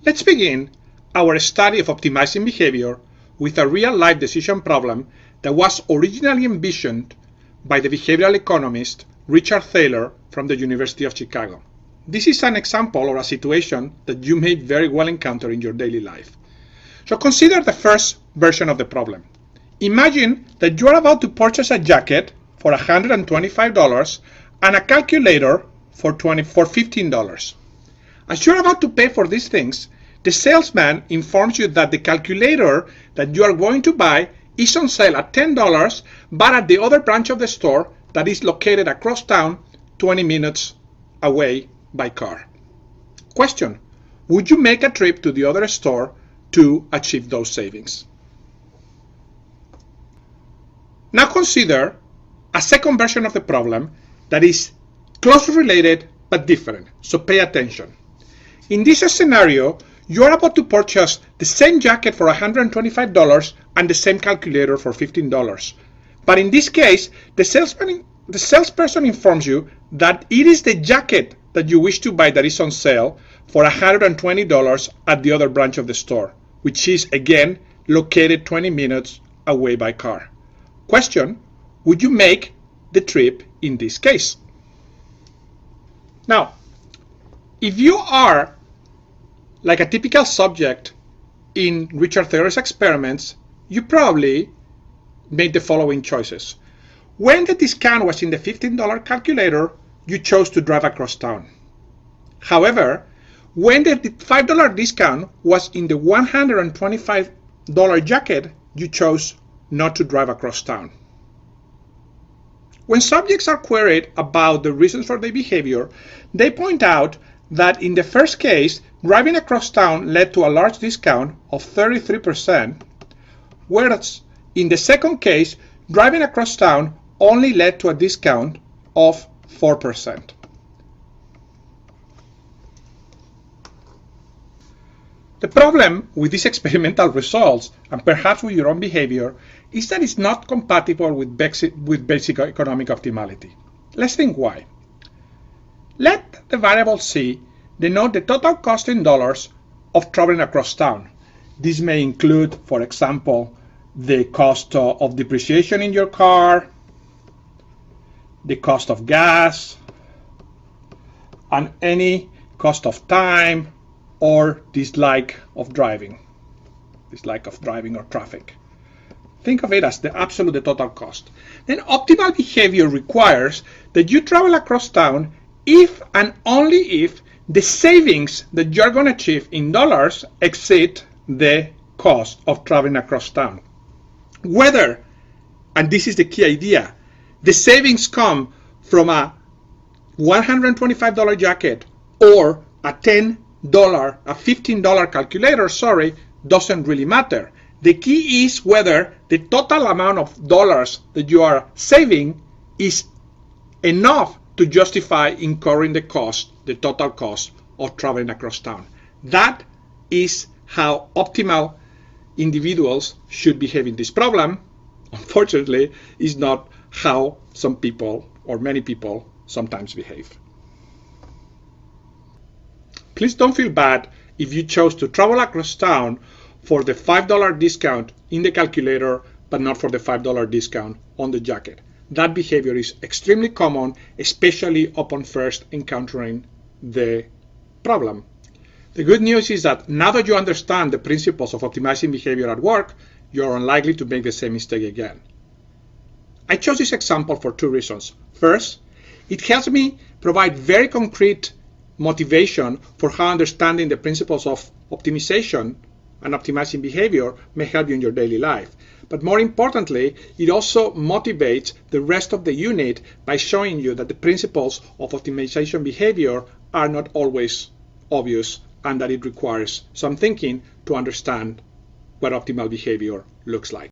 Let's begin our study of optimizing behavior with a real-life decision problem that was originally envisioned by the behavioral economist Richard Thaler from the University of Chicago. This is an example or a situation that you may very well encounter in your daily life. So consider the first version of the problem. Imagine that you are about to purchase a jacket for $125 and a calculator for $15. As you're about to pay for these things, the salesman informs you that the calculator that you are going to buy is on sale at $10, but at the other branch of the store that is located across town 20 minutes away by car. Question: would you make a trip to the other store to achieve those savings? Now consider a second version of the problem that is closely related but different, so pay attention. In this scenario, you are about to purchase the same jacket for $125 and the same calculator for $15. But in this case, the salesperson informs you that it is the jacket that you wish to buy that is on sale for $120 at the other branch of the store, which is again located 20 minutes away by car. Question: would you make the trip in this case? Now, if you are like a typical subject in Richard Thaler's experiments, you probably made the following choices. When the discount was in the $15 calculator, you chose to drive across town. However, when the $5 discount was in the $125 jacket, you chose not to drive across town. When subjects are queried about the reasons for their behavior, they point out that in the first case, driving across town led to a large discount of 33%, whereas in the second case, driving across town only led to a discount of 4%. The problem with these experimental results, and perhaps with your own behavior, is that it's not compatible with basic economic optimality. Let's think why. Let the variable C denote the total cost in dollars of traveling across town. This may include, for example, the cost of depreciation in your car, the cost of gas, and any cost of time or dislike of driving or traffic. Think of it as the absolute total cost. Then optimal behavior requires that you travel across town if and only if the savings that you're going to achieve in dollars exceed the cost of traveling across town. Whether, and this is the key idea, the savings come from a $125 jacket or a $15 calculator, doesn't really matter. The key is whether the total amount of dollars that you are saving is enough to justify incurring the total cost of traveling across town. That is how optimal individuals should behave in this problem. Unfortunately, is not how some people or many people sometimes behave. Please don't feel bad if you chose to travel across town for the $5 discount in the calculator, but not for the $5 discount on the jacket. That behavior is extremely common, especially upon first encountering the problem. The good news is that now that you understand the principles of optimizing behavior at work, you're unlikely to make the same mistake again. I chose this example for two reasons. First, it helps me provide very concrete motivation for how understanding the principles of optimization and optimizing behavior may help you in your daily life. But more importantly, it also motivates the rest of the unit by showing you that the principles of optimization behavior are not always obvious and that it requires some thinking to understand what optimal behavior looks like.